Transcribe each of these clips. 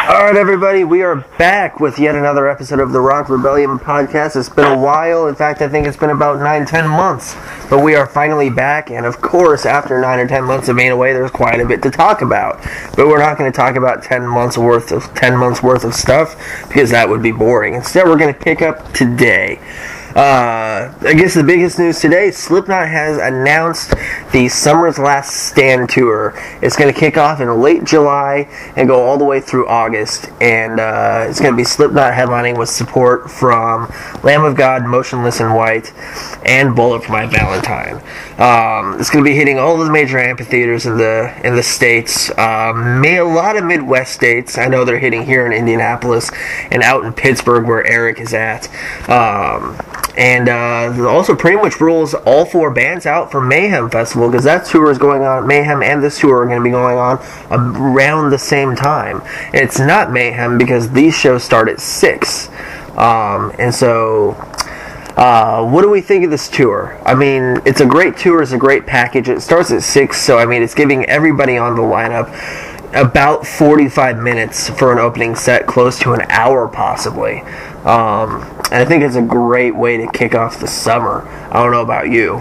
Alright everybody, we are back with yet another episode of the Rock Rebellion podcast. It's been a while, in fact I think it's been about 9-10 months, but we are finally back, and of course after 9 or 10 months of being away there's quite a bit to talk about. But we're not going to talk about 10 months worth of stuff, because that would be boring. Instead we're going to pick up today. I guess the biggest news today, Slipknot has announced the Summer's Last Stand tour. It's going to kick off in late July and go all the way through August, and it's going to be Slipknot headlining with support from Lamb of God, Motionless in White, and Bullet for My Valentine. It's going to be hitting all of the major amphitheaters in the states, a lot of Midwest states. I know they're hitting here in Indianapolis and out in Pittsburgh where Eric is at. And also pretty much rules all four bands out for Mayhem Festival, because that tour is going on. Mayhem and this tour are going to be going on around the same time. And it's not Mayhem because these shows start at 6. And so, what do we think of this tour? I mean, it's a great tour, it's a great package. It starts at 6, so I mean, it's giving everybody on the lineup about 45 minutes for an opening set, close to an hour possibly. And I think it's a great way to kick off the summer. I don't know about you.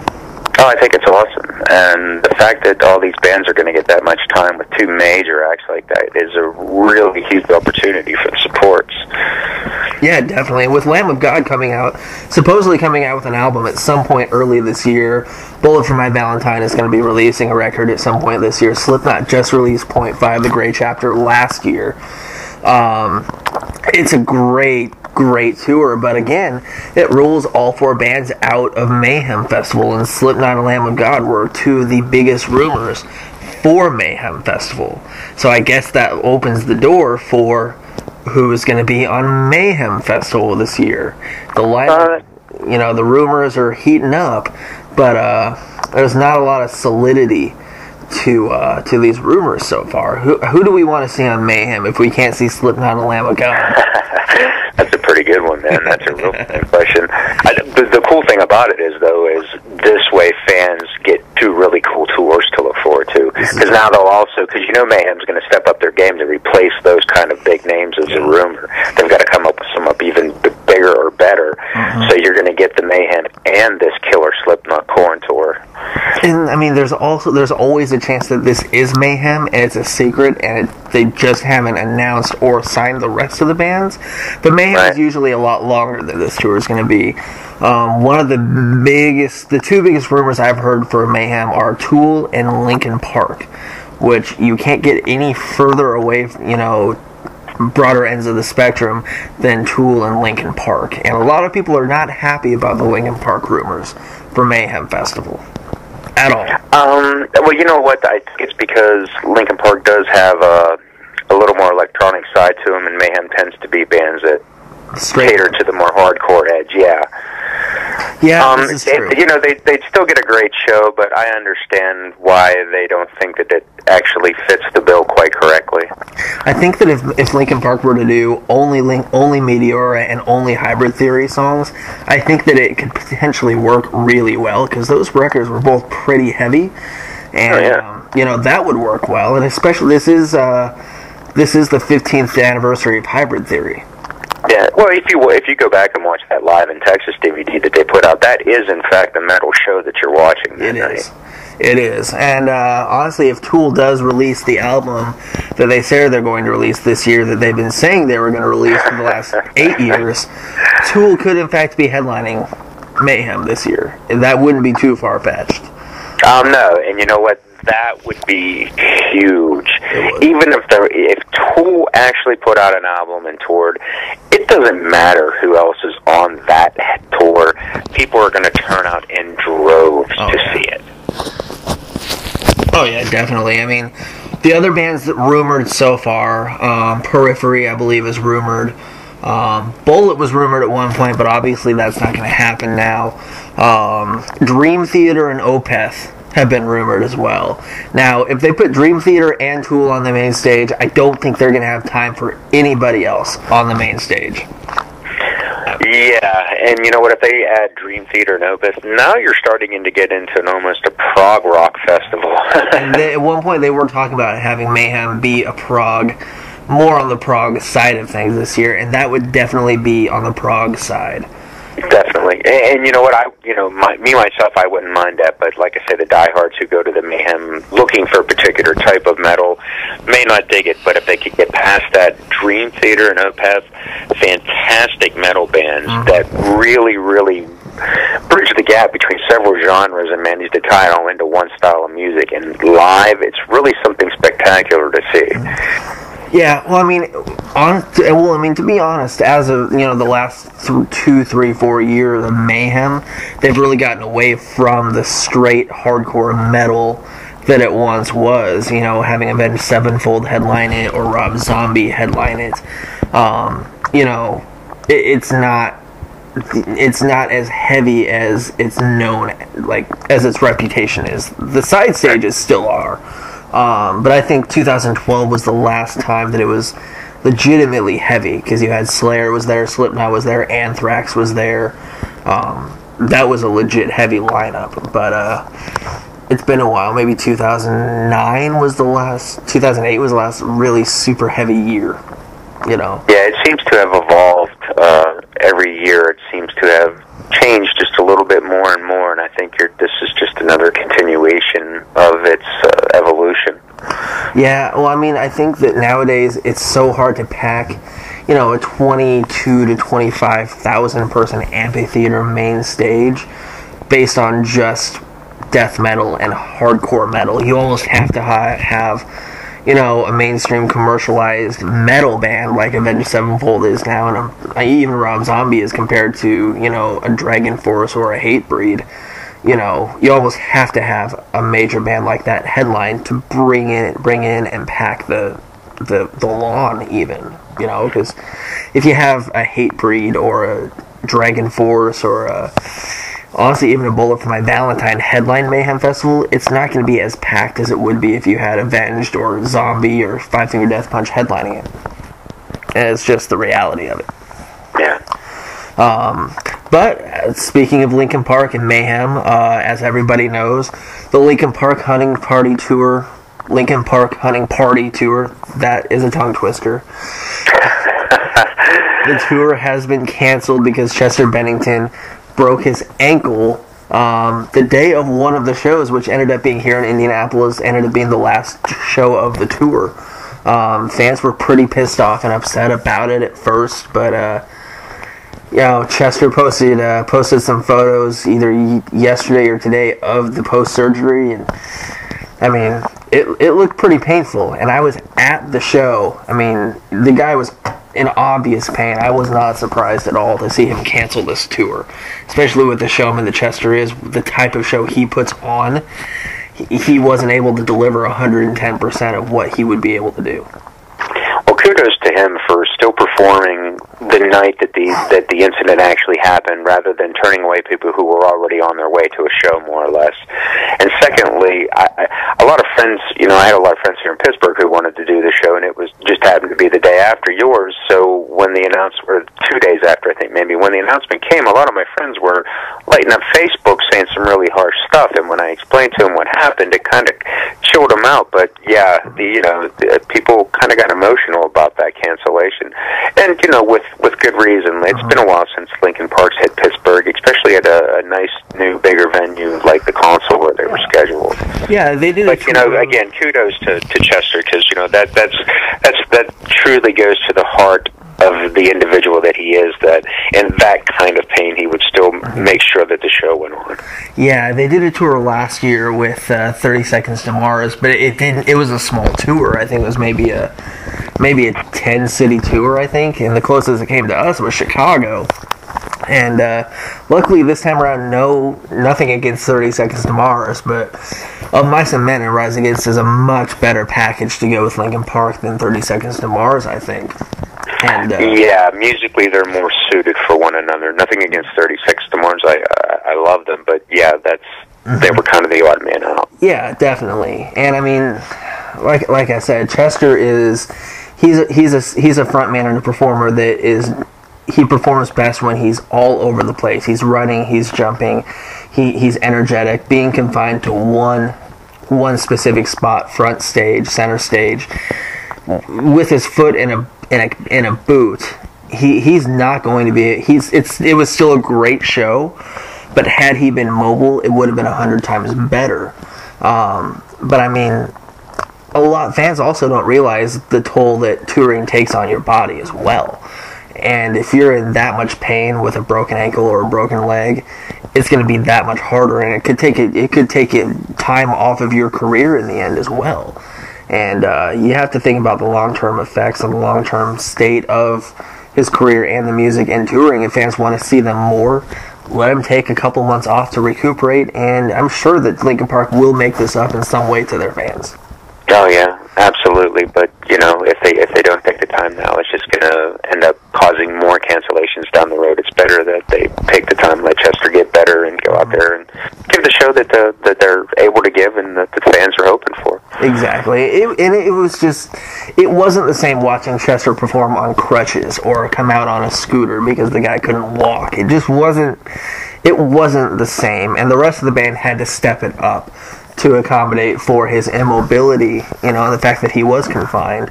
Oh, I think it's awesome. And the fact that all these bands are going to get that much time with two major acts like that is a really huge opportunity for the supports. Yeah, definitely. With Lamb of God supposedly coming out with an album at some point early this year. Bullet for My Valentine is going to be releasing a record at some point this year. Slipknot just released Point 5, the Grey Chapter, last year. It's a great tour, but again, it rules all four bands out of Mayhem Festival, and Slipknot and Lamb of God were two of the biggest rumors for Mayhem Festival. So I guess that opens the door for who is going to be on Mayhem Festival this year. The lineup, the rumors are heating up, but there's not a lot of solidity to these rumors so far. Who do we want to see on Mayhem if we can't see Slipknot and Lamb of God? That's a pretty good one, man. That's a real good question. The cool thing about it is this way fans get two really cool tours to look forward to. Because now they'll also, because Mayhem's going to step up their game to replace those kind of big names as a rumor. They've got to come up with some even bigger or better. Mm-hmm. So you're going to get the Mayhem and this killer Slipknot Korn tour. And I mean, there's always a chance that this is Mayhem and it's a secret and they just haven't announced or signed the rest of the bands. But Mayhem is usually a lot longer than this tour is going to be. One of the two biggest rumors I've heard for Mayhem are Tool and Linkin Park, which you can't get any further away, broader ends of the spectrum than Tool and Linkin Park. And a lot of people are not happy about the Linkin Park rumors for Mayhem Festival at all. Well, you know what? I think it's because Linkin Park does have a little more electronic side to them, and Mayhem tends to be bands that cater to the more hardcore edge. Yeah, this is true. They'd still get a great show, but I understand why they don't think that it actually fits the bill quite correctly. I think that if Linkin Park were to do only Meteora and only Hybrid Theory songs, I think that it could potentially work really well, because those records were both pretty heavy, and that would work well. And especially this is the 15th anniversary of Hybrid Theory. Yeah, well, if you go back and watch that Live in Texas DVD that they put out, that is in fact the metal show that you're watching that night. It is. And honestly, if Tool does release the album that they say they're going to release this year, that they've been saying they were going to release for the last 8 years, Tool could in fact be headlining Mayhem this year. That wouldn't be too far-fetched. No, and you know what? That would be huge. Even if Tool actually put out an album and toured, it doesn't matter who else is on that tour. People are going to turn out in droves to see it. Oh yeah, definitely. I mean, the other bands that rumored so far, Periphery, I believe, is rumored. Bullet was rumored at one point, but obviously that's not going to happen now. Dream Theater and Opeth have been rumored as well. Now, if they put Dream Theater and Tool on the main stage, I don't think they're going to have time for anybody else on the main stage. Yeah, and you know what, if they add Dream Theater and Opeth, now you're starting to get into almost a prog rock festival. And at one point they were talking about having Mayhem be a prog more on the prog side of things this year, and that would definitely be on the prog side. Definitely, and you know what? Myself, I wouldn't mind that. But like I say, the diehards who go to the Mayhem looking for a particular type of metal may not dig it. But if they could get past that, Dream Theater and Opeth, fantastic metal bands that really, really bridge the gap between several genres and manage to tie it all into one style of music. And live, it's really something spectacular to see. Yeah, well, I mean, to be honest, as of, the last 2, 3, 4 years of Mayhem, they've really gotten away from the straight hardcore metal that it once was, having Avenged Sevenfold headline it or Rob Zombie headline it. It's not as heavy as it's known, as its reputation is. The side stages still are. But I think 2012 was the last time that it was legitimately heavy, because you had Slayer was there, Slipknot was there, Anthrax was there. That was a legit heavy lineup, but it's been a while. Maybe 2008 was the last really super heavy year, Yeah, it seems to have evolved every year. It seems to have changed just a little bit more and more, and I think this is just another continuation of its evolution. Yeah, well, I mean, I think that nowadays it's so hard to pack, a 22 to 25,000 person amphitheater main stage based on just death metal and hardcore metal. You almost have to have a mainstream commercialized metal band like Avenged Sevenfold is now, and even Rob Zombie is compared to, a Dragon Force or a Hatebreed. You almost have to have a major band like that headline to bring in and pack the lawn even, because if you have a Hatebreed or a Dragon Force or honestly even a Bullet for My Valentine headline Mayhem Festival, it's not going to be as packed as it would be if you had Avenged or Zombie or Five Finger Death Punch headlining it. And it's just the reality of it. Yeah. But speaking of Linkin Park and Mayhem, as everybody knows, the Linkin Park Hunting Party Tour, that is a tongue twister. The tour has been canceled because Chester Bennington broke his ankle the day of one of the shows, which ended up being here in Indianapolis, ended up being the last show of the tour. Fans were pretty pissed off and upset about it at first, but Chester posted some photos either yesterday or today of the post-surgery, and I mean, it looked pretty painful, and I was at the show. I mean, the guy was in obvious pain. I was not surprised at all to see him cancel this tour, especially with the showman that Chester is, the type of show he puts on. He wasn't able to deliver 110% of what he would be able to do. Well, kudos to him for still performing the night that the incident actually happened, rather than turning away people who were already on their way to a show, more or less. And secondly, a lot of friends, I had a lot of friends here in Pittsburgh who wanted to do the show, and it was just happened to be the day after yours. So when the announcement, or 2 days after, I think maybe, when the announcement came, a lot of my friends were lighting up Facebook saying some really harsh stuff. And when I explained to them what happened, it kind of chilled them out. But yeah, the people kind of got emotional about that cancellation, and with good reason. It's been a while since Linkin Park's hit Pittsburgh, especially at a nice new bigger venue like the Console where they were scheduled. Yeah, they did. But again, kudos to Chester, because that truly goes to the heart of the individual that he is, that in that kind of pain he would still make sure that the show went on. Yeah, they did a tour last year with 30 Seconds to Mars, but it was a small tour. I think it was maybe a 10-city tour, I think, and the closest it came to us was Chicago. And luckily this time around, nothing against 30 Seconds to Mars, but Of Mice and Men and Rise Against is a much better package to go with Linkin Park than 30 Seconds to Mars, I think. And yeah, musically they're more suited for one another. Nothing against 30 Seconds to Mars. I love them, but yeah, they were kind of the odd man out. Yeah, definitely. And I mean, like I said, Chester he's a front man and a performer that he performs best when he's all over the place. He's running, he's jumping, he's energetic. Being confined to one specific spot, front stage, center stage, with his foot in a boot, he's not going to be. It was still a great show, but had he been mobile, it would have been 100 times better. But I mean, fans also don't realize the toll that touring takes on your body as well. And if you're in that much pain with a broken ankle or a broken leg, it's going to be that much harder, and it could take time off of your career in the end as well. And you have to think about the long-term effects and the long-term state of his career and the music and touring. If fans want to see them more, let him take a couple months off to recuperate, and I'm sure that Linkin Park will make this up in some way to their fans. Oh yeah, absolutely. But if they don't take the time now, it's just going to end up causing more cancellations down the road. It's better that they take the time, let Chester get better, and go out there and give the show that they're able to give and that the fans are hoping for. Exactly. It wasn't the same watching Chester perform on crutches or come out on a scooter because the guy couldn't walk. It just wasn't. It wasn't the same, and the rest of the band had to step it up to accommodate for his immobility, and the fact that he was confined.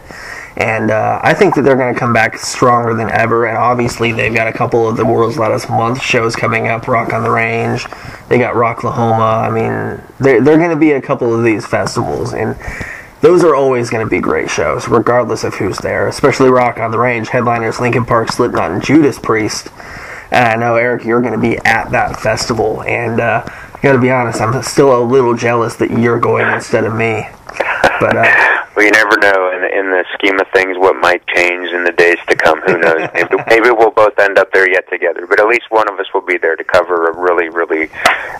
And I think that they're going to come back stronger than ever, and obviously they've got a couple of the World's Loudest Month shows coming up, Rock on the Range, they got Rocklahoma. I mean, they're going to be a couple of these festivals, and those are always going to be great shows, regardless of who's there, especially Rock on the Range, headliners Linkin Park, Slipknot, and Judas Priest. And I know, Eric, you're going to be at that festival, and I gotta be honest, I'm still a little jealous that you're going instead of me. But well, you never know. In the scheme of things, what might change in the days to come? Who knows? Maybe we'll both end up there yet together. But at least one of us will be there to cover a really, really,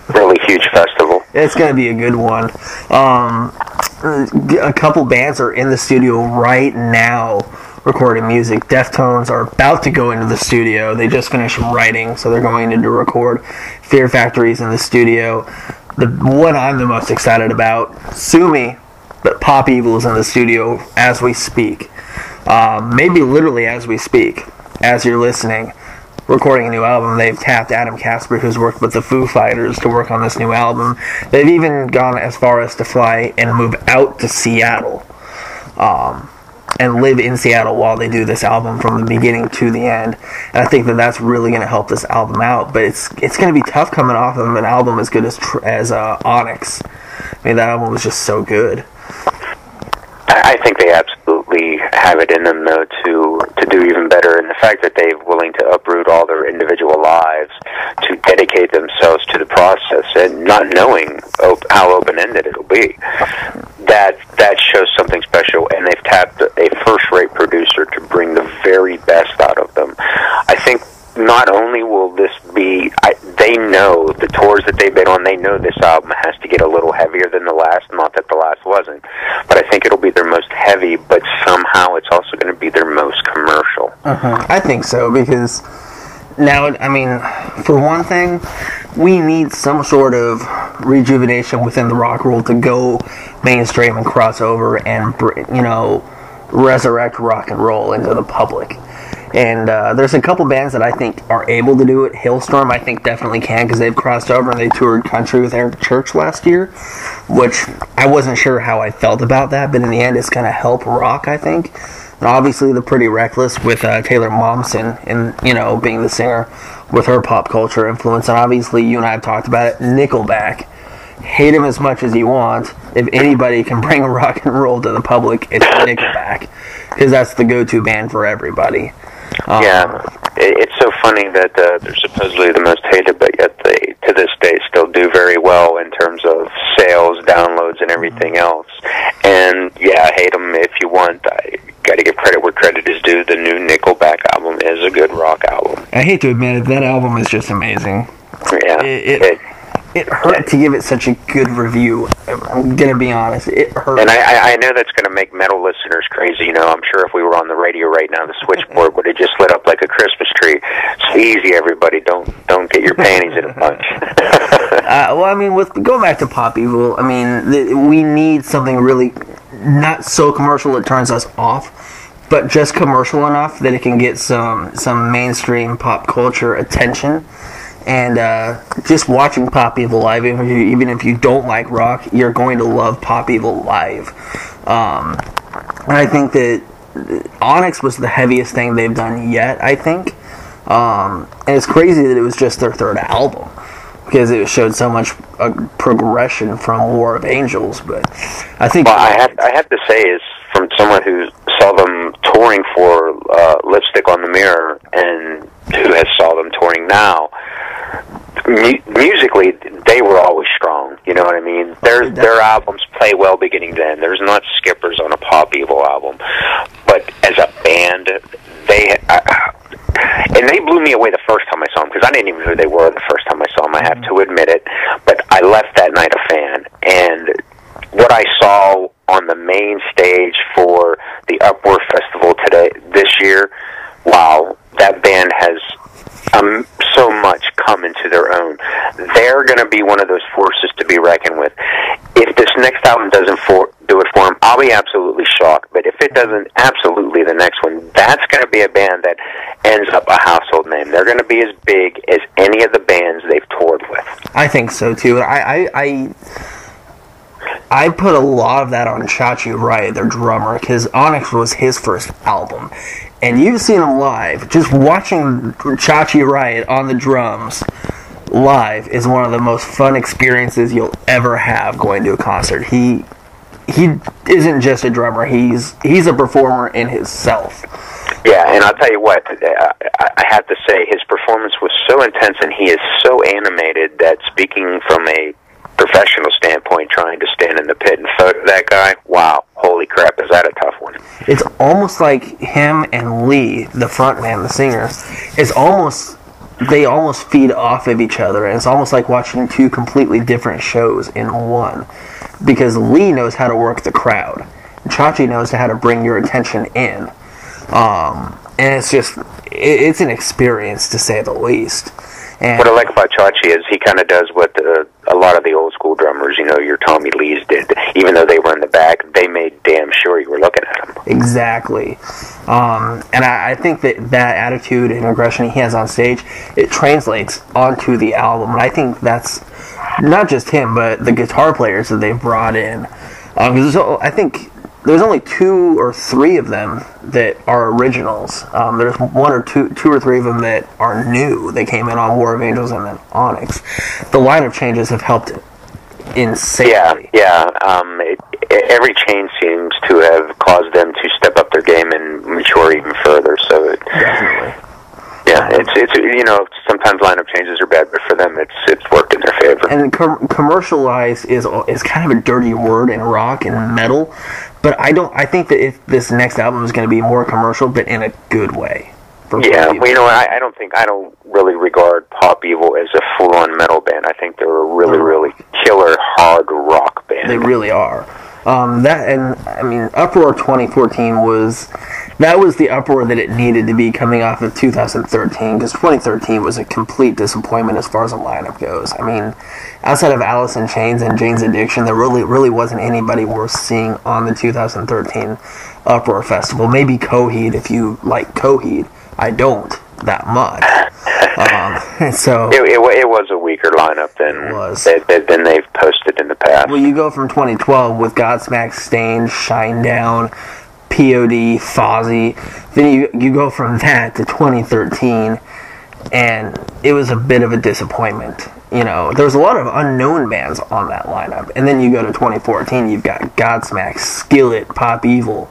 really huge festival. It's gonna be a good one. A couple bands are in the studio right now recording music. Deftones are about to go into the studio. They just finished writing, so they're going in to record. Fear Factory's in the studio. The one I'm the most excited about, sue me, but Pop Evil is in the studio as we speak. Maybe literally as we speak, as you're listening, recording a new album. They've tapped Adam Casper, who's worked with the Foo Fighters, to work on this new album. They've even gone as far as to fly and move out to Seattle. And live in Seattle while they do this album from the beginning to the end. And I think that that's really going to help this album out. But it's going to be tough coming off of an album as good as Onyx. I mean, that album was just so good. I think they absolutely have it in them, though, to do even better. And the fact that they're willing to uproot all their individual lives to dedicate themselves to the process and not knowing how open-ended it'll be, that shows something special. And they've tapped a first-rate producer to bring the very best out of them. I think not only will this be, they know the tours that they've been on, they know this album has to get a little heavier than the last, not that the last wasn't, but I think it'll be their most heavy, but somehow it's also going to be their most commercial. I think so, because now, I mean, for one thing, we need some sort of rejuvenation within the rock world to go mainstream and cross over and, resurrect rock and roll into the public. And there's a couple bands that I think are able to do it. Hailstorm, I think, definitely can, because they've crossed over and they toured country with Eric Church last year, which I wasn't sure how I felt about that, but in the end it's going to help rock, I think. And obviously the Pretty Reckless with Taylor Momsen, and being the singer with her pop culture influence. And obviously you and I have talked about it, Nickelback. Hate him as much as you want. If anybody can bring rock and roll to the public, it's Nickelback, because that's the go-to band for everybody. Yeah, it's so funny that they're supposedly the most hated, but yet they, to this day, still do very well in terms of sales, downloads, and everything else. And yeah, hate them if you want. I got to give credit where credit is due. The new Nickelback album is a good rock album. I hate to admit it, that album is just amazing. Yeah, it hurt to give it such a good review. I'm going to be honest. It hurt. And I know that's going to make metal listeners crazy. I'm sure if we were on the radio right now, the switchboard would have just lit up like a Christmas tree. It's easy, everybody. Don't get your panties in a bunch. Well, I mean, going back to Pop Evil, I mean, we need something really not so commercial it turns us off, but just commercial enough that it can get some mainstream pop culture attention. And just watching Pop Evil live, even if you don't like rock, you're going to love Pop Evil live. And I think that Onyx was the heaviest thing they've done yet, I think. And it's crazy that it was just their third album, because it showed so much progression from War of Angels. But I think... Well, I have to say, is from someone who saw them touring for Lipstick on the Mirror and who has saw them touring now, musically, they were always strong. You know what I mean? Their albums play well beginning to end. There's not skippers on a Pop Evil album. But as a band, and they blew me away the first time I saw them, because I didn't even know who they were the first time I saw them, I have to admit it. But I left that night a fan. And what I saw on the main stage for the Uproar Festival this year, wow, that band has so much come into their own. They're going to be one of those forces to be reckoned with. If this next album doesn't do it for them, I'll be absolutely shocked. But if it doesn't, absolutely the next one. That's going to be a band that ends up a household name. They're going to be as big as any of the bands they've toured with. I think so too. I put a lot of that on Chachi Wright, their drummer, because Onyx was his first album. And you've seen him live. Just watching Chachi Wright on the drums live is one of the most fun experiences you'll ever have going to a concert. He isn't just a drummer. He's a performer in himself. Yeah, and I'll tell you what, I have to say, his performance was so intense and he is so animated that, speaking from a professional standpoint, trying to stand in the pit and photo that guy, wow, holy crap, is that a tough one. It's almost like him and Lee, the frontman, the singer, they almost feed off of each other, and it's almost like watching two completely different shows in one, because Lee knows how to work the crowd, and Chachi knows how to bring your attention in, and it's an experience, to say the least. And what I like about Chachi is he kind of does what a lot of the old school drummers, your Tommy Lees did. Even though they were in the back, they made damn sure you were looking at them. Exactly. And I think that attitude and aggression he has on stage, it translates onto the album. And I think that's not just him, but the guitar players that they've brought in. I think there's only 2 or 3 of them that are originals. There's 2 or 3 of them that are new. They came in on War of Angels and then Onyx. The lineup changes have helped insanely. Yeah. Every change seems to have caused them to step up their game and mature even further. So definitely. Yeah, it's sometimes lineup changes are bad, but for them it's worked in their favor. And commercialize is kind of a dirty word in rock and metal, but I think that if this next album is going to be more commercial, but in a good way. Yeah, I don't really regard Pop Evil as a full-on metal band. I think they're a really killer hard rock band. They really are. Uproar 2014 was the uproar that it needed to be coming off of 2013, because 2013 was a complete disappointment as far as the lineup goes. I mean, outside of Alice in Chains and Jane's Addiction, there really wasn't anybody worth seeing on the 2013 Uproar Festival. Maybe Coheed, if you like Coheed. I don't that much. So it was a weaker lineup than they've posted in the past. Well, you go from 2012 with Godsmack, Stained, Shinedown, POD, Fozzy. Then you go from that to 2013, and it was a bit of a disappointment. There was a lot of unknown bands on that lineup. And then you go to 2014, you've got Godsmack, Skillet, Pop Evil,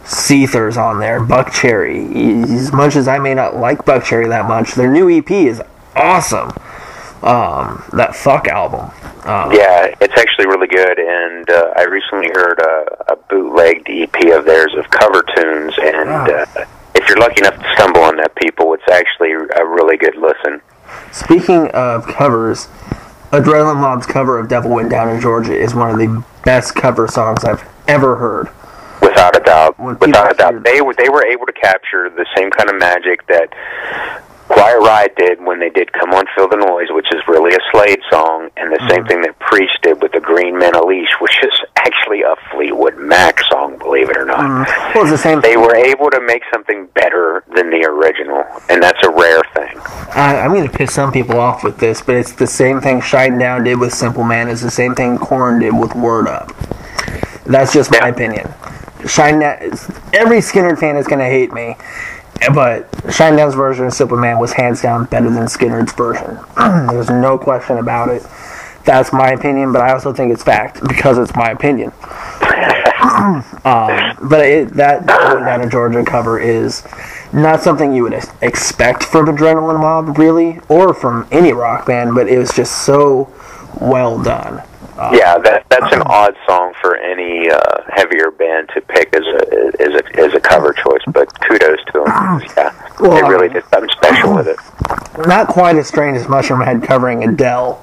Seethers on there, Buckcherry. As much as I may not like Buckcherry that much, their new EP is awesome. That Fuck album. Yeah, it's actually really good, and I recently heard a bootlegged EP of theirs of cover tunes, and if you're lucky enough to stumble on that, people, it's actually a really good listen. Speaking of covers, Adrenaline Mob's cover of Devil Went Down in Georgia is one of the best cover songs I've ever heard. Without a doubt. They were able to capture the same kind of magic that Quiet Riot did when they did Come On Feel the Noise, which is really a Slade song, and the same thing that Priest did with the Green Men Unleash, which is actually a Fleetwood Mac song, believe it or not. Well, it's the same They were able to make something better than the original, and that's a rare thing. I'm going to piss some people off with this, but it's the same thing Shinedown did with Simple Man. It's the same thing Korn did with Word Up. That's just my opinion. Every Skynyrd fan is going to hate me, but Shinedown's version of Simple Man was hands down better than Skynyrd's version. There's no question about it. That's my opinion, but I also think it's fact because it's my opinion. But that Going Down to Georgia cover is not something you would expect from Adrenaline Mob, really, or from any rock band, but it was just so well done. Yeah, that's an odd song for any heavier band to pick as a cover choice, but kudos to them. Yeah, they really did something special with it. Not quite as strange as Mushroom Head covering Adele.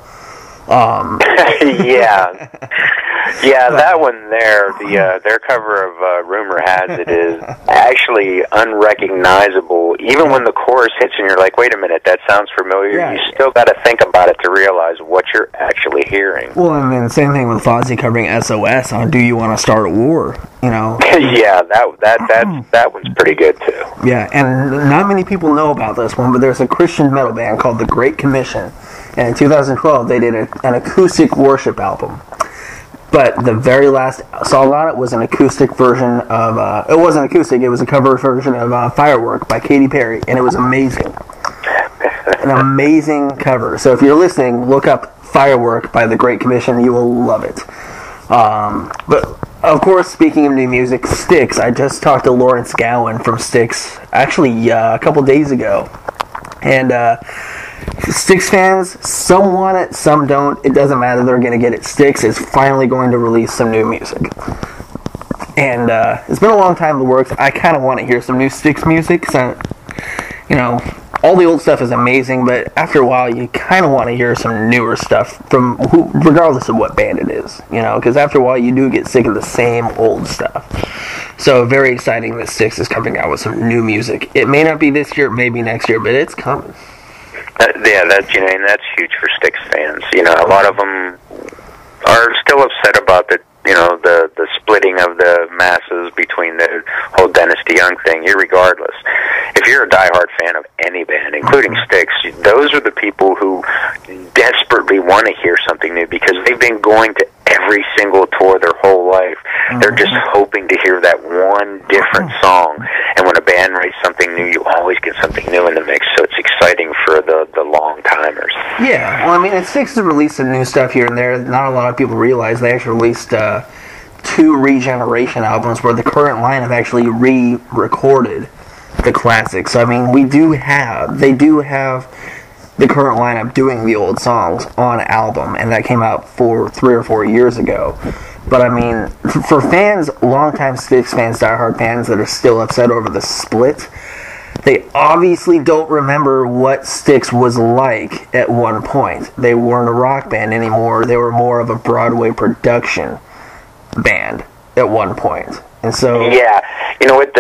Yeah, that one there, their cover of Rumor Has It is actually unrecognizable. Even when the chorus hits and you're like, wait a minute, that sounds familiar, you still got to think about it to realize what you're actually hearing. Well, I mean, the same thing with Fozzy covering SOS on Do You Want to Start a War, you know? Yeah, that one's pretty good, too. Yeah, and not many people know about this one, but there's a Christian metal band called The Great Commission. And in 2012, they did an acoustic worship album. But the very last song on it was an acoustic version of... it wasn't acoustic, it was a cover version of Firework by Katy Perry. And it was amazing. An amazing cover. So if you're listening, look up Firework by The Great Commission. You will love it. But, of course, speaking of new music, Styx. I just talked to Lawrence Gowan from Styx, actually, a couple days ago. And... Styx fans, some want it, some don't. It doesn't matter, they're going to get it. Styx is finally going to release some new music. And it's been a long time in the works. I kind of want to hear some new Styx music. So, you know, all the old stuff is amazing, but after a while you kind of want to hear some newer stuff from regardless of what band it is. You know, because after a while you do get sick of the same old stuff. So very exciting that Styx is coming out with some new music. It may not be this year, maybe next year, but it's coming. Yeah, that's huge for Styx fans. You know, a lot of them are still upset about the splitting of the masses between the whole Dennis DeYoung thing. Irregardless, if you're a diehard fan of any band, including Styx, those are the people who desperately want to hear something new because they've been going to every single tour their whole life. They're just hoping to hear that one different song. And when a band writes something new, you always get something new in the mix. So it's exciting for the long-timers. Yeah, well, I mean, Styx has released some new stuff here and there. Not a lot of people realize they actually released 2 Regeneration albums where the current line have actually re-recorded the classics. So, I mean, they do have the current lineup doing the old songs on album, and that came out 3 or 4 years ago. But I mean, for fans, longtime Styx fans, diehard fans that are still upset over the split, they obviously don't remember what Styx was like at one point. They weren't a rock band anymore. They were more of a Broadway production band at one point. And so, yeah, you know what,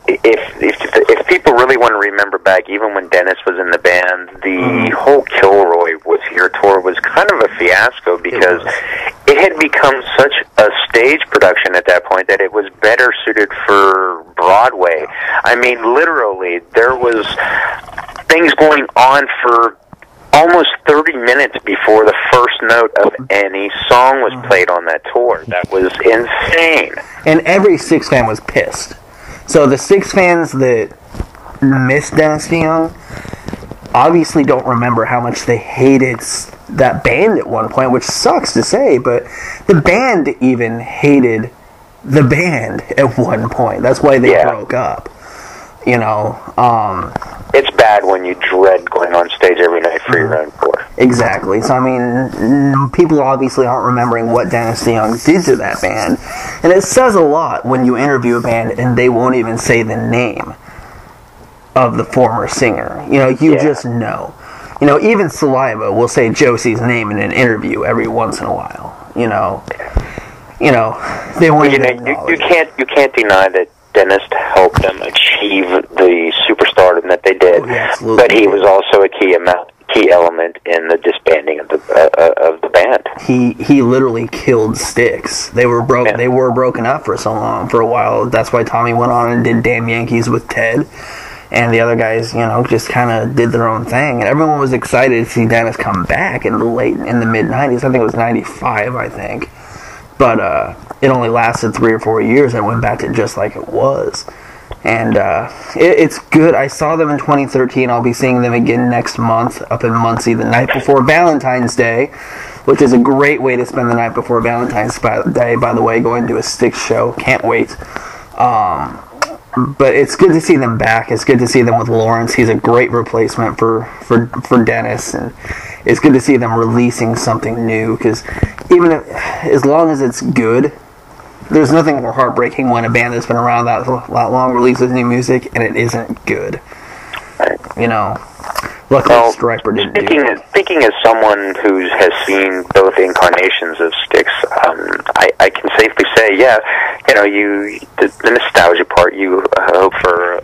if people really want to remember back, even when Dennis was in the band, the whole Kilroy Was Here tour was kind of a fiasco because it had become such a stage production at that point that it was better suited for Broadway. I mean, literally, there was things going on for almost 30 minutes before the first note of any song was played on that tour. That was insane. And every Styx fan was pissed. So the Styx fans that miss Dennis DeYoung obviously don't remember how much they hated that band at one point, which sucks to say, but the band even hated the band at one point. That's why they broke up. You know, it's bad when you dread going on stage every night for your own tour. Exactly. So, I mean, people obviously aren't remembering what Dennis DeYoung did to that band. And it says a lot when you interview a band and they won't even say the name of the former singer. You know, you just know. You know, even Saliva will say Josie's name in an interview every once in a while. You know, they won't even acknowledge it. You can't deny that Dennis helped them achieve the superstardom that they did, but he was also a key element in the disbanding of the band. He literally killed Styx. They were broken up for a while. That's why Tommy went on and did Damn Yankees with Ted, and the other guys, you know, just kind of did their own thing. And everyone was excited to see Dennis come back in the mid '90s. I think it was '95, I think. But it only lasted 3 or 4 years and went back to just like it was. And it's good. I saw them in 2013. I'll be seeing them again next month up in Muncie the night before Valentine's Day, which is a great way to spend the night before Valentine's Day, by the way, going to a Styx show. Can't wait. But it's good to see them back. It's good to see them with Lawrence. He's a great replacement for Dennis, and it's good to see them releasing something new, because even if, as long as it's good, there's nothing more heartbreaking when a band that's been around that long releases new music and it isn't good. You know, luckily Striper didn't do that. Speaking as someone who has seen both incarnations of Styx, I can safely say, yeah, you know, the nostalgia part, you hope for,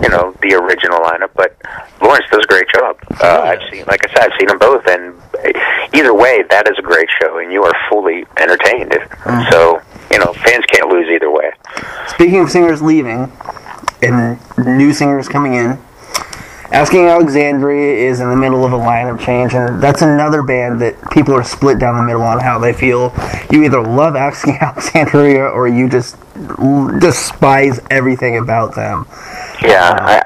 you know, the original lineup, but Lawrence does a great job. I've seen, like I said, I've seen them both, and either way, that is a great show, and you are fully entertained. Mm-hmm. So, you know, fans can't lose either way. Speaking of singers leaving and new singers coming in, Asking Alexandria is in the middle of a lineup change, and that's another band that people are split down the middle on how they feel. You either love Asking Alexandria or you just despise everything about them. Yeah,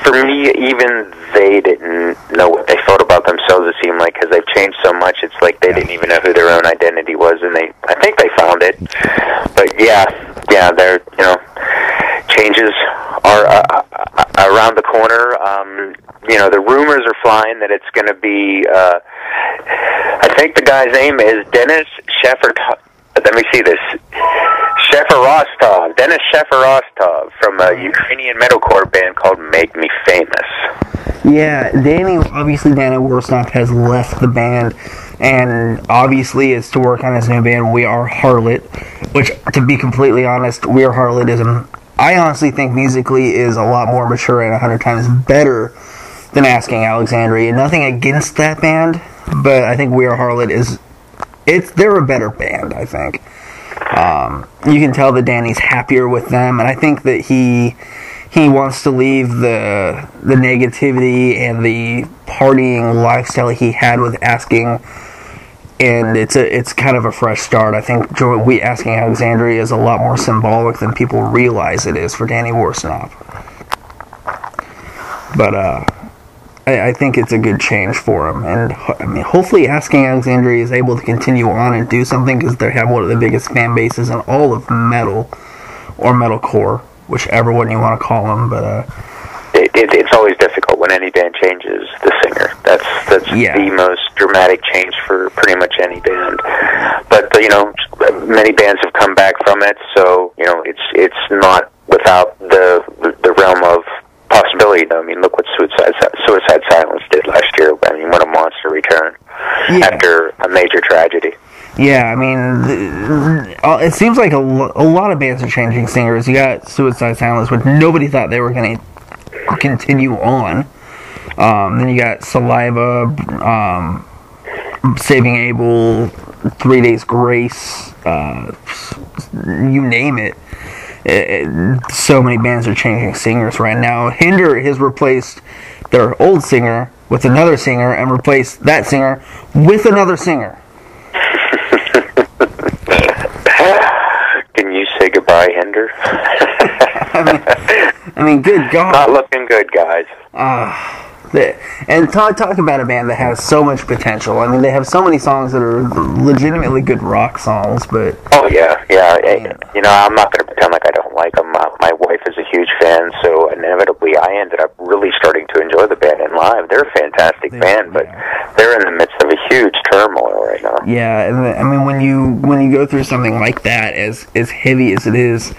for me, even they didn't know what they felt about themselves, it seemed like, because they've changed so much. It's like they didn't even know who their own identity was, and I think they found it. But yeah, they're, you know, changes are around the corner. You know, the rumors are flying that it's going to be, I think the guy's name is Dennis Sheffer. Let me see this. Dennis Sheffer-Rostov from a Ukrainian metalcore band called Make Me Famous. Yeah, Danny Worsnop has left the band, and obviously is to work on his new band, We Are Harlot, which, to be completely honest, We Are Harlot is, I honestly think musically is a lot more mature and 100 times better than Asking Alexandria. Nothing against that band, but I think We Are Harlot they're a better band, I think. You can tell that Danny's happier with them, and I think that he wants to leave the negativity and the partying lifestyle he had with Asking, and it's kind of a fresh start. I think Asking Alexandria is a lot more symbolic than people realize it is for Danny Worsnop. But I think it's a good change for him, and I mean, hopefully Asking Alexandria is able to continue on and do something, because they have one of the biggest fan bases in all of metal, or metalcore, whichever one you want to call them. But it's always difficult when any band changes the singer. That's the most dramatic change for pretty much any band. But you know, many bands have come back from it, so you know, it's not without the realm of possibility, though. I mean, look what Suicide Silence did last year. I mean, what a monster return after a major tragedy. Yeah, I mean, it seems like a lot of bands are changing singers. You got Suicide Silence, which nobody thought they were going to continue on. Then you got Saliva, Saving Abel, 3 Days Grace, you name it. So many bands are changing singers right now. Hinder has replaced their old singer with another singer, and replaced that singer with another singer. Can you say goodbye, Hinder? I mean, good God. Not looking good, guys. And talk about a band that has so much potential. I mean, they have so many songs that are legitimately good rock songs, but... Oh, yeah. You know, I'm not going to pretend like I don't like them. My wife is a huge fan, so inevitably I ended up really starting to enjoy the band. And live, they're a fantastic band, but they're in the midst of a huge turmoil right now. Yeah, and I mean, when you go through something like that, as heavy as it is,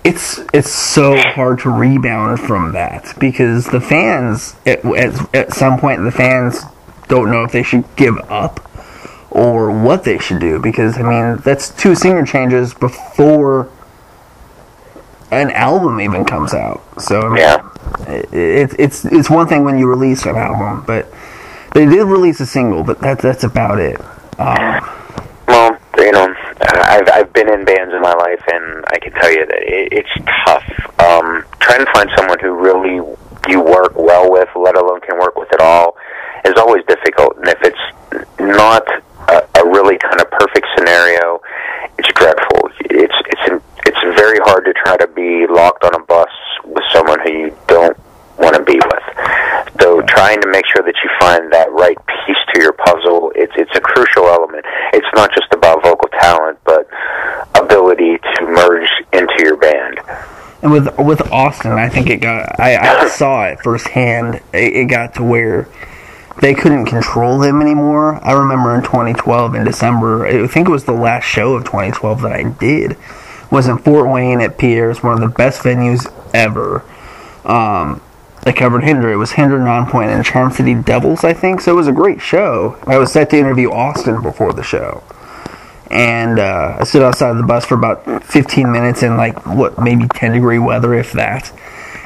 it's so hard to rebound from that, because the fans at some point, the fans don't know if they should give up or what they should do, because I mean, that's 2 singer changes before an album even comes out. So I mean, it's one thing when you release an album, but they did release a single, but that's about it. Well, you know, I've been in bands in my life, and I can tell you that it's tough. Trying to find someone who really you work well with, let alone can work with at all, is always difficult. And if it's not a really kind of perfect scenario, it's dreadful. It's very hard to try to be locked on a bus with someone who you don't want to be with. So trying to make sure that you find that right piece to your puzzle, it's a crucial element. It's not just about vocal talent, but ability to merge into your band. And with Austin, I think I saw it firsthand. It got to where they couldn't control him anymore. I remember in 2012, in December, I think it was the last show of 2012 that I did, was in Fort Wayne at Pierre's, one of the best venues ever. They covered Hinder. It was Hinder, Nonpoint, and Charm City Devils, I think. So it was a great show. I was set to interview Austin before the show. And I stood outside the bus for about 15 minutes in, like, maybe 10-degree weather, if that.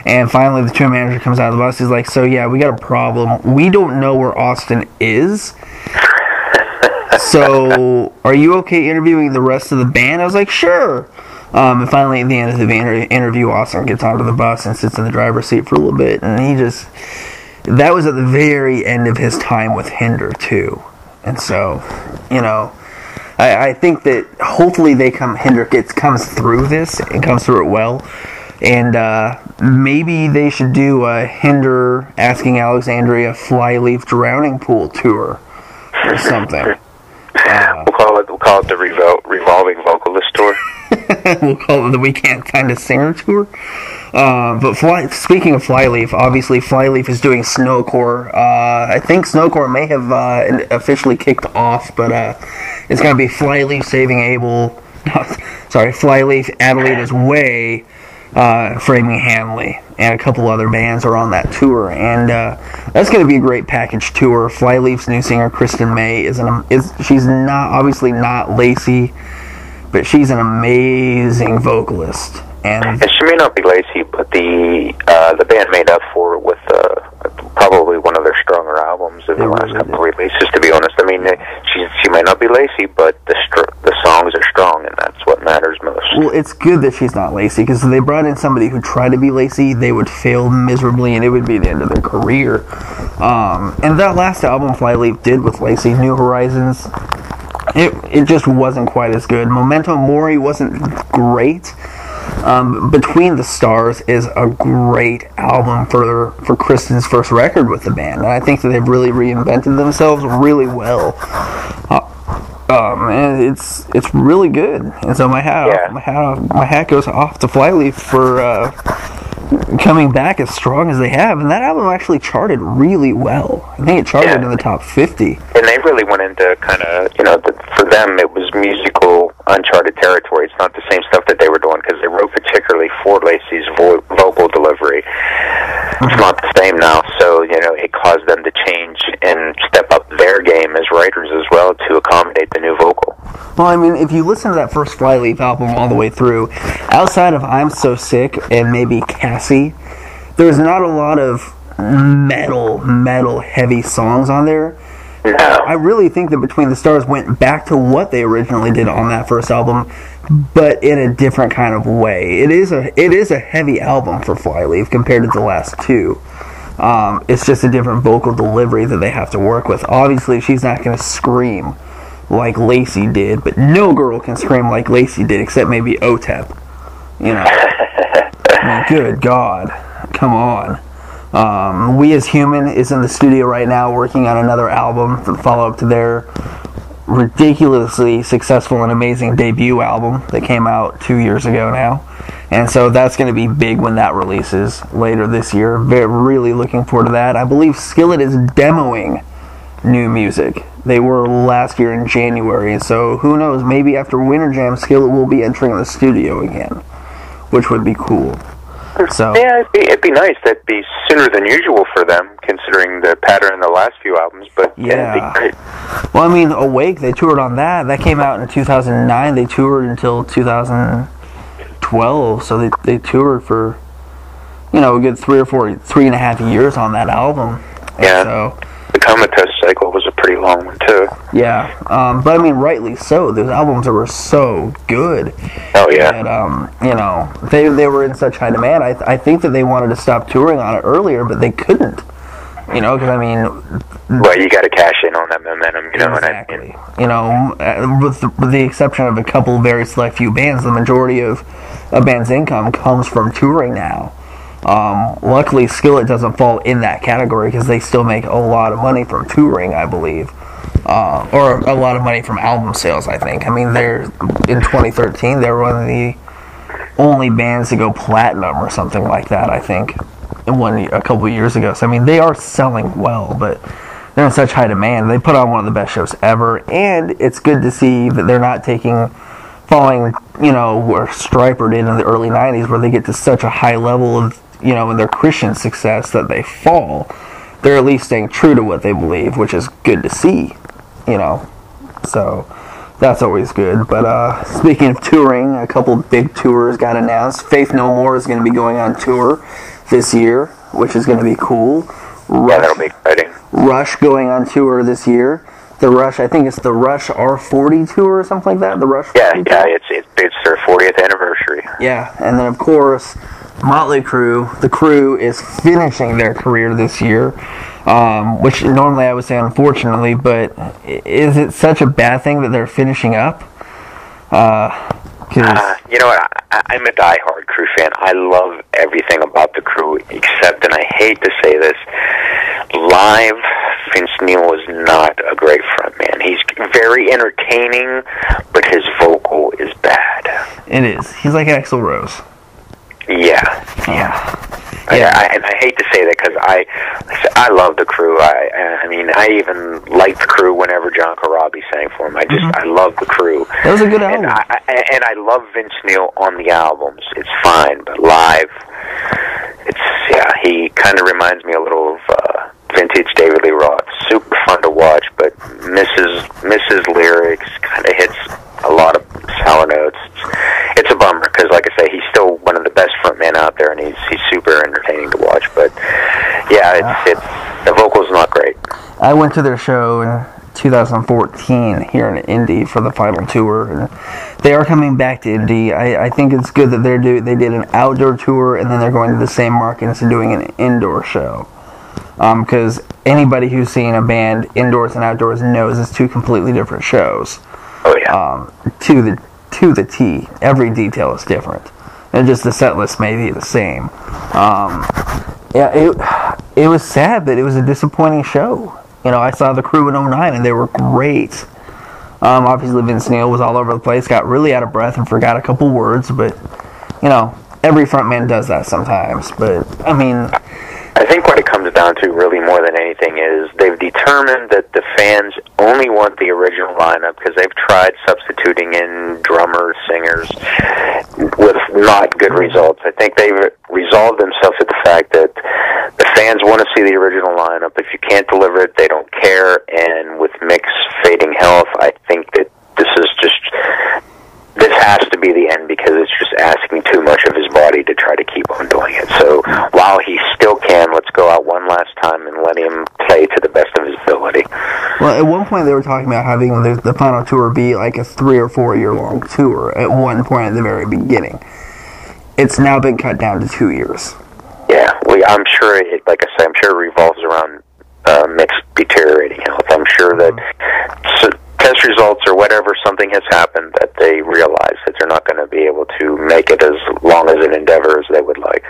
And finally, the tour manager comes out of the bus. He's like, so, yeah, we got a problem. We don't know where Austin is. So, are you okay interviewing the rest of the band? I was like, sure. And finally, at the end of the interview, Austin gets onto the bus and sits in the driver's seat for a little bit. And that was at the very end of his time with Hinder, too. And so, I think that hopefully Hinder comes through this and comes through it well. And maybe they should do a Hinder Asking Alexandria Flyleaf Drowning Pool tour or something. We'll call it the revolving vocalist tour. We'll call it the We Can't Find a Singer tour. But speaking of Flyleaf, obviously Flyleaf is doing Snowcore. I think Snowcore may have officially kicked off, but it's going to be Flyleaf, Flyleaf, Adelaide's Way, Framing Hanley, and a couple other bands are on that tour, and that's going to be a great package tour. Flyleaf's new singer Kristen May she's obviously not Lacey, but she's an amazing vocalist. And she may not be Lacey, but the band made up for it with probably one of their stronger albums in the last couple of releases, to be honest. I mean, she might not be Lacey, but the songs are strong, and that's what matters most. Well, it's good that she's not Lacey, because if they brought in somebody who tried to be Lacey, they would fail miserably, and it would be the end of their career. And that last album Flyleaf did with Lacey, New Horizons, it just wasn't quite as good. Memento Mori wasn't great. Between the Stars is a great album for Kristen's first record with the band, and I think that they've really reinvented themselves really well. And it's really good. And so my hat goes off to Flyleaf for coming back as strong as they have. And that album actually charted really well. I think it charted in the top 50. And they really went into kind of, for them it was musical uncharted territory. It's not the same stuff that they were doing, because they wrote particularly for Lacey's vocal delivery. It's not the same now, so it caused them to change and step up their game as writers as well to accommodate the new vocal. Well, I mean, if you listen to that first Flyleaf album all the way through, outside of I'm So Sick and maybe Cassie, there's not a lot of metal heavy songs on there. No. I really think that Between the Stars went back to what they originally did on that first album, but in a different kind of way. It is a heavy album for Flyleaf compared to the last two. It's just a different vocal delivery that they have to work with. Obviously, she's not going to scream like Lacey did, but no girl can scream like Lacey did, except maybe Otep. I mean, good God. Come on. We As Human is in the studio right now working on another album for the follow-up to their ridiculously successful and amazing debut album that came out 2 years ago now. And so that's going to be big when that releases later this year. Really looking forward to that. I believe Skillet is demoing new music. They were last year in January, so who knows, maybe after Winter Jam, Skillet will be entering the studio again, which would be cool. So yeah, it'd be nice. That'd be sooner than usual for them, considering the pattern in the last few albums, but yeah, it'd be great. Well, I mean, Awake, they toured on that. That came out in 2009. They toured until 2012, so they toured for, a good 3.5 years on that album. Yeah. So, the Comatose cycle was a pretty long one, too. Yeah, but I mean, rightly so. Those albums were so good. Oh, yeah. And, they were in such high demand. I think that they wanted to stop touring on it earlier, but they couldn't. Because, I mean... Well, you got to cash in on that that momentum, you know what I mean? You know, with the exception of a couple very select few bands, the majority of a band's income comes from touring now. Luckily, Skillet doesn't fall in that category because they still make a lot of money from touring, I believe. Or a lot of money from album sales, I think. I mean, in 2013, they were one of the only bands to go platinum or something like that, I think, a couple of years ago. So, I mean, they are selling well, but they're in such high demand. They put on one of the best shows ever, and it's good to see that they're not following, you know, where Stryper did in the early 90s, where they get to such a high level of, you know, in their Christian success that they fall. They're at least staying true to what they believe, which is good to see, you know. So that's always good. But speaking of touring, a couple big tours got announced. Faith No More is going to be going on tour this year, which is going to be cool. Yeah, that'll be exciting. Rush going on tour this year. The Rush, I think it's the Rush R40 tour or something like that. The Rush. Yeah, it's their 40th anniversary. Yeah, and then of course, Motley Crue. The Crue is finishing their career this year, which normally I would say unfortunately, but is it such a bad thing that they're finishing up? You know what? I'm a diehard Crue fan. I love everything about the Crue, except, and I hate to say this, live, Vince Neil is not a great frontman. He's very entertaining, but his vocal is bad. It is. He's like Axl Rose. Yeah. And I hate to say that because I love the Crue. I mean, I even liked the Crue whenever John Corabi sang for him. I love the Crue. That was a good album. And I love Vince Neil on the albums. It's fine, but live, he kind of reminds me a little of vintage David Lee Roth. Super fun to watch, but misses lyrics, kind of hits a lot of sour notes. It's a bummer because, like I say, he's still one of the best frontmen out there, and he's super entertaining to watch. But yeah, it's the vocal's not great. I went to their show in 2014 here in Indy for the final tour, and they are coming back to Indy. I think it's good that they did an outdoor tour, and then they're going to the same markets and doing an indoor show. Because anybody who's seen a band indoors and outdoors knows it's two completely different shows. Oh yeah. To the T. Every detail is different. And just the set list may be the same. It was sad, but it was a disappointing show. You know, I saw the Crue in 2009, and they were great. Obviously, Vince Neil was all over the place, got really out of breath, and forgot a couple words, but, you know, every frontman does that sometimes. But, I mean, I think what it comes down to really more than anything is they've determined that the fans only want the original lineup because they've tried substituting in drummers, singers with not good results. I think they've resolved themselves at the fact that the fans want to see the original lineup. If you can't deliver it, they don't care. And with Mick's fading health, I think that this has to be the end because it's just asking too much of his body to try to keep on doing it. So while he still can, let's go out one last time and let him play to the best of his ability. Well, at one point they were talking about having the final tour be like a 3 or 4 year long tour at one point at the very beginning. It's now been cut down to 2 years. Yeah, I'm sure it, like I say, I'm sure it revolves around Mick's deteriorating health. I'm sure that test results or whatever, something has happened that they realize that they're not going to be able to make it as long as an endeavor as they would like.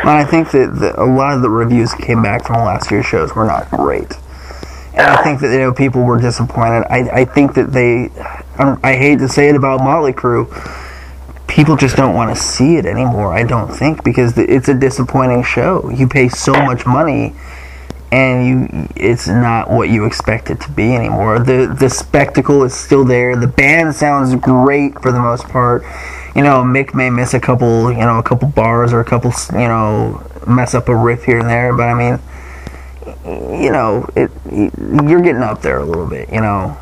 And I think that a lot of the reviews came back from last year's shows were not great. And I think that, you know, people were disappointed. I think that I hate to say it about Motley Crue, people just don't want to see it anymore, I don't think, because it's a disappointing show. You pay so much money, and it's not what you expect it to be anymore. The spectacle is still there. The band sounds great for the most part. You know, Mick may miss a couple bars or a couple, you know, mess up a riff here and there, but I mean, you know, you're getting up there a little bit, you know.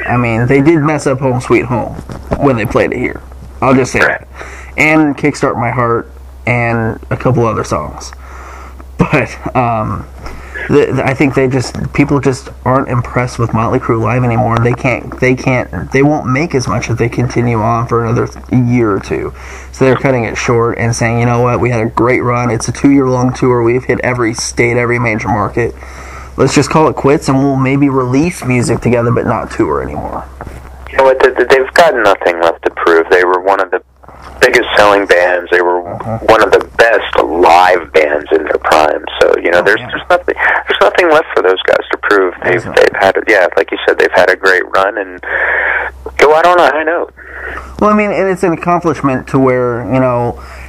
I mean, they did mess up Home Sweet Home when they played it here. I'll just say that. And Kickstart My Heart and a couple other songs. But, I think people just aren't impressed with Motley Crue live anymore. They won't make as much if they continue on for another year or two. So they're cutting it short and saying, you know what, we had a great run. It's a 2-year long tour. We've hit every state, every major market. let's just call it quits, and we'll maybe release music together, but not tour anymore. You know what? They've got nothing left to prove. They were one of the biggest selling bands. They were one of the best live bands in their prime. So there's nothing left for those guys to prove. They've had like you said, they've had a great run and go out on a high note. Well, I mean, and it's an accomplishment to where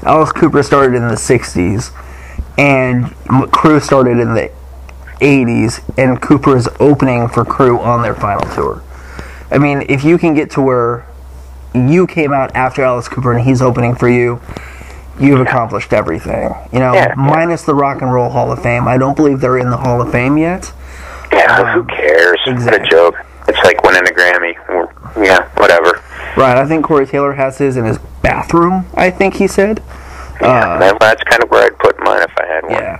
Alice Cooper started in the '60s, and Crue started in the '80s, and Cooper is opening for Crue on their final tour. I mean, if you can get to where you came out after Alice Cooper and he's opening for you, you've accomplished everything. Minus the Rock and Roll Hall of Fame. I don't believe they're in the Hall of Fame yet. Yeah, who cares? Exactly. What a joke. It's like winning a Grammy. Yeah, whatever. Right, I think Corey Taylor has his in his bathroom, I think he said. That's kind of where I'd put mine if I had one. Yeah.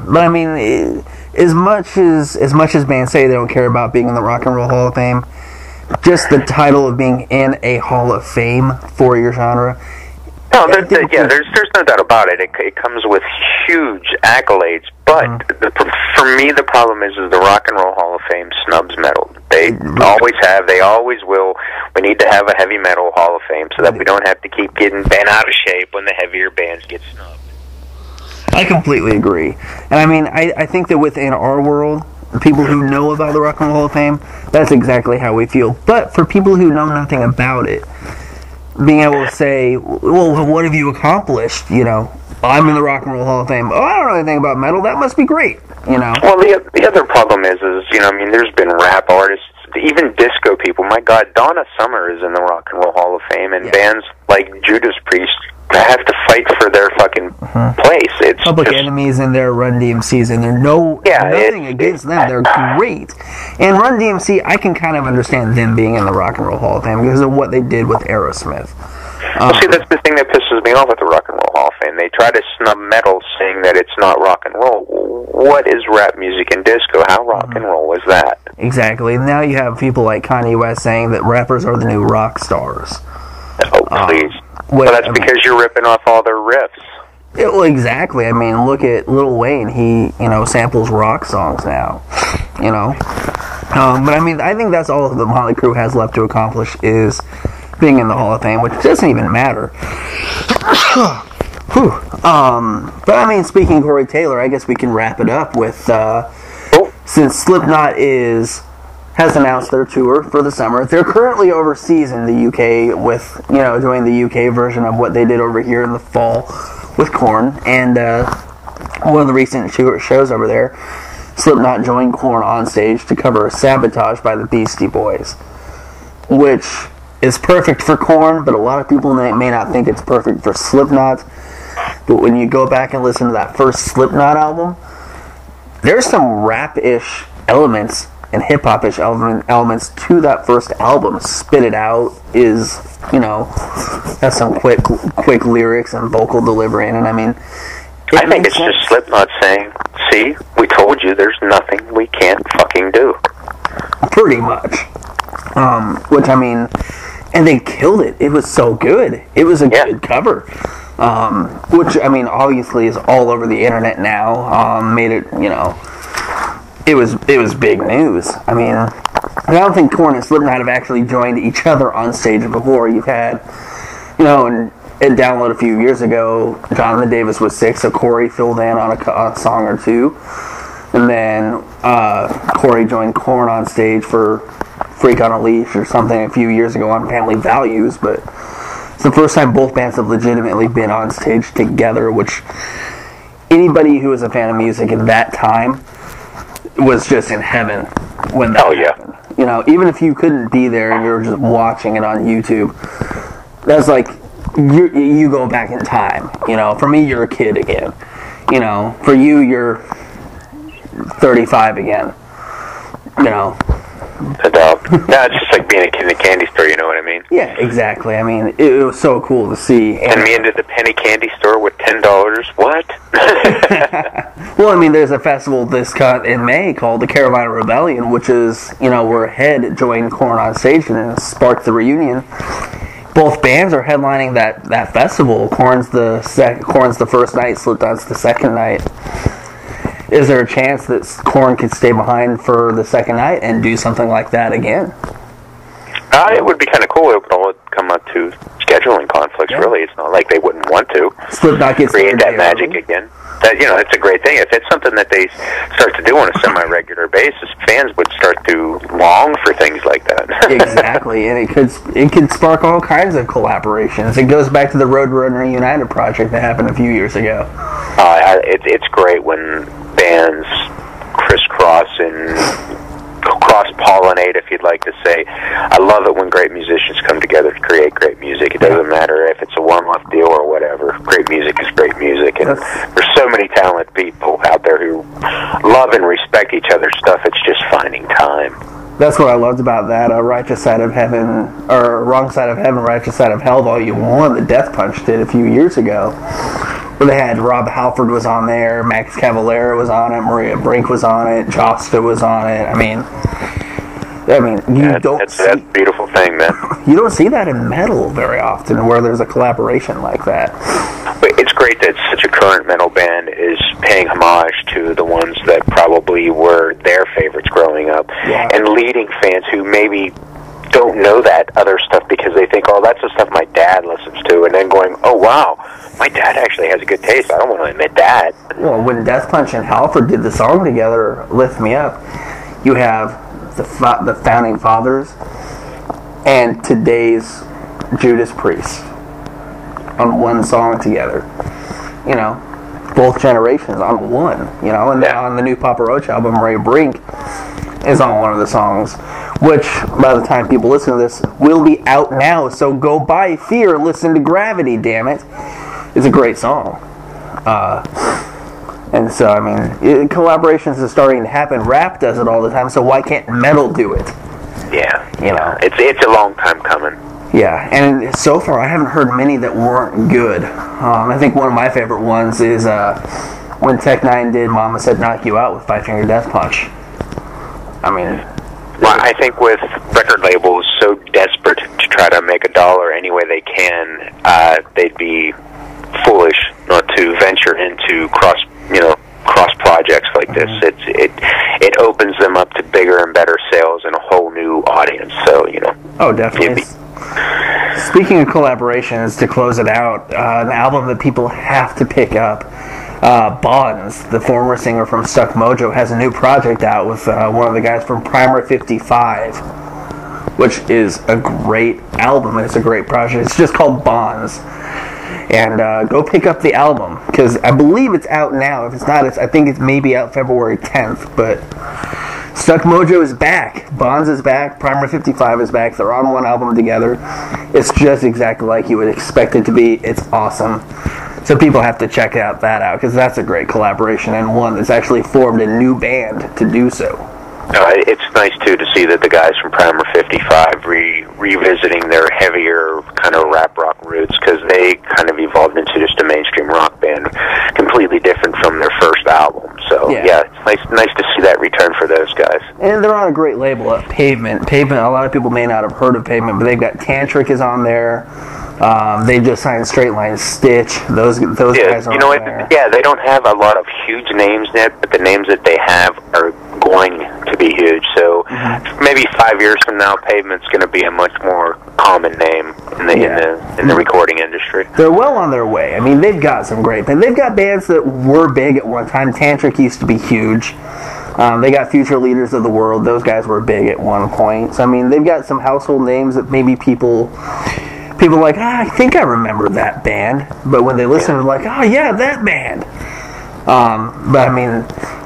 But I mean, as much as bands say they don't care about being in the Rock and Roll Hall of Fame, just the title of being in a Hall of Fame for your genre. No, there's no doubt about it. It comes with huge accolades, but for me, the problem is the Rock and Roll Hall of Fame snubs metal. They always have. They always will. We need to have a heavy metal Hall of Fame so that we don't have to keep getting bent out of shape when the heavier bands get snubbed. I completely agree. And I mean, I think that within our world, people who know about the Rock and Roll Hall of Fame, that's exactly how we feel. But for people who know nothing about it, being able to say, well, what have you accomplished? I'm in the Rock and Roll Hall of Fame. Oh, I don't know anything about metal. That must be great. Well, the other problem is there's been rap artists, even disco people. My God, Donna Summer is in the Rock and Roll Hall of Fame, and bands like Judas Priest have to fight for their fucking place. It's Public Enemy's in there, Run DMC's in there. Nothing against them. They're great. And Run DMC, I can kind of understand them being in the Rock and Roll Hall of Fame because of what they did with Aerosmith. See, that's the thing that pisses me off with the Rock and Roll Hall of Fame. They try to snub metal, saying that it's not rock and roll. What is rap music and disco? How rock and roll is that? Exactly. Now you have people like Kanye West saying that rappers are the new rock stars. Oh, please. That's because you're ripping off all their riffs. Well, exactly. I mean, look at Lil Wayne. He, samples rock songs now. But I mean, I think that's all that Motley Crue has left to accomplish is being in the Hall of Fame, which doesn't even matter. But I mean, speaking of Corey Taylor, I guess we can wrap it up with since Slipknot has announced their tour for the summer. They're currently overseas in the UK with, doing the UK version of what they did over here in the fall with Korn. And one of the recent shows over there, Slipknot joined Korn on stage to cover Sabotage by the Beastie Boys, which is perfect for Korn, but a lot of people may not think it's perfect for Slipknot. But when you go back and listen to that first Slipknot album, there's some rap-ish elements and hip-hop-ish elements to that first album. Spit It Out is, has some quick lyrics and vocal delivery in it. I mean, I think it's just Slipknot saying, see, we told you there's nothing we can't fucking do. Pretty much. Which, I mean, and they killed it. It was so good. It was a good cover. Which, I mean, obviously is all over the internet now. Made it, it was big news. I mean, I don't think Korn and Slipknot have actually joined each other on stage before. You've had, and Download a few years ago, Jonathan Davis was sick, so Corey filled in on a song or two. And then Corey joined Korn on stage for Freak on a Leash or something a few years ago on Family Values, but it's the first time both bands have legitimately been on stage together, which anybody who was a fan of music at that time was just in heaven when that happened. Even if you couldn't be there and you were just watching it on YouTube, that's like you go back in time. For me, you're a kid again. For you, you're 35 again. It's just like being a kid in a candy store, you know what I mean? Yeah, exactly. I mean, it was so cool to see. And me into the penny candy store with $10. What? Well, I mean, there's a festival in May called the Carolina Rebellion, which is, where Head joined Korn on stage and it sparked the reunion. Both bands are headlining that festival. Korn's the first night, Slipknot's the second night. Is there a chance that Korn could stay behind for the second night and do something like that again? It would be kind of cool. It would all come up to scheduling conflicts, really. It's not like they wouldn't want to Slipknot gets create that magic again. That, it's a great thing. If it's something that they start to do on a semi-regular basis, fans would start to long for things like that. Exactly, and it could spark all kinds of collaborations. It goes back to the Roadrunner United project that happened a few years ago. It's great when bands crisscross and cross-pollinate, if you'd like to say. I love it when great musicians come together to create great music. It doesn't matter if it's a one-off deal or whatever. Great music is great music, and there's so many talented people out there who love and respect each other's stuff. It's just finding time. That's what I loved about that Righteous Side of Heaven, or Wrong Side of Heaven, Righteous Side of Hell Volume 1 that Death Punch did a few years ago, where they had Rob Halford was on there, Max Cavalera was on it, Maria Brink was on it, Josta was on it. I mean, that's a beautiful thing, man. You don't see that in metal very often, where there's a collaboration like that. But it's great that such a current metal band is paying homage to the ones that probably were their favorites growing up, and leading fans who maybe don't know that other stuff because they think, oh, that's the stuff my dad listens to, and then going, oh, wow, my dad actually has a good taste. I don't want to admit that. Well, when Death Punch and Halford did the song together, Lift Me Up, you have the Founding Fathers and today's Judas Priest on one song together. Both generations on one. And on the new Papa Roach album, Ray Brink is on one of the songs, which by the time people listen to this will be out now. So go buy Fear, listen to Gravity. Damn it, it's a great song. And so, collaborations are starting to happen. Rap does it all the time, so why can't metal do it? Yeah. It's a long time coming. Yeah, and so far I haven't heard many that weren't good. I think one of my favorite ones is when Tech Nine did Mama Said Knock You Out with Five Finger Death Punch. Well, I think with record labels so desperate to try to make a dollar any way they can, they'd be foolish not to venture into cross projects like this. It opens them up to bigger and better sales and a whole new audience. So Oh, definitely. Speaking of collaborations, to close it out, an album that people have to pick up. Bonds, the former singer from Stuck Mojo, has a new project out with one of the guys from Primer 55, which is a great album. It's a great project. It's just called Bonds. And go pick up the album, because I believe it's out now. If it's not, I think it's maybe out February 10th. But Stuck Mojo is back. Bonds is back. Primer 55 is back. They're on one album together. It's just exactly like you would expect it to be. It's awesome. So people have to check that out, because that's a great collaboration, and one that's actually formed a new band to do so. It's nice, too, to see that the guys from Primer 55 revisiting their heavier kind of rap rock roots, because they kind of evolved into just a mainstream rock band, completely different from their first album. So, yeah it's nice to see that return for those guys. And they're on a great label, Pavement. Pavement, a lot of people may not have heard of Pavement, but they've got Tantric is on there. They just signed Straight Line Stitch. Those guys are on there. Yeah, they don't have a lot of huge names yet, but the names that they have are going to be huge. So maybe 5 years from now, Pavement's going to be a much more common name in the recording industry. They're well on their way. They've got some great bands. They've got bands that were big at one time. Tantric used to be huge. They got Future Leaders of the World. Those guys were big at one point. So they've got some household names that maybe people are like, I think I remember that band. But when they listen, they're like, oh yeah, that band. But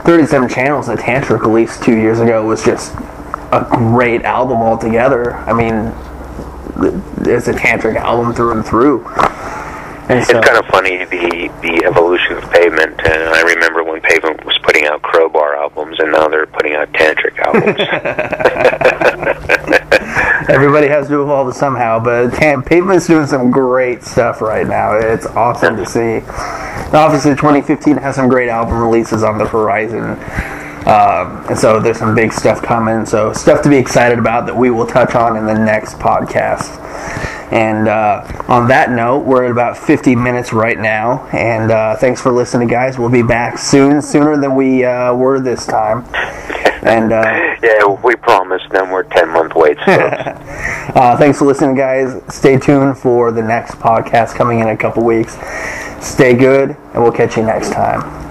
37 Channels that Tantric released 2 years ago was just a great album altogether. It's a Tantric album through and through. And it's kind of funny, the evolution of Pavement. I remember when Pavement was putting out Crowbar albums, and now they're putting out Tantric albums. Everybody has to evolve somehow, but Pavement's doing some great stuff right now. It's awesome to see. Obviously, 2015 has some great album releases on the horizon. And so there's some big stuff coming. So stuff to be excited about that we will touch on in the next podcast. And on that note, we're at about 50 minutes right now. And thanks for listening, guys. We'll be back sooner than we were this time. And yeah, we promise no more 10-month waits. Thanks for listening, guys. Stay tuned for the next podcast coming in a couple weeks. Stay good, and we'll catch you next time.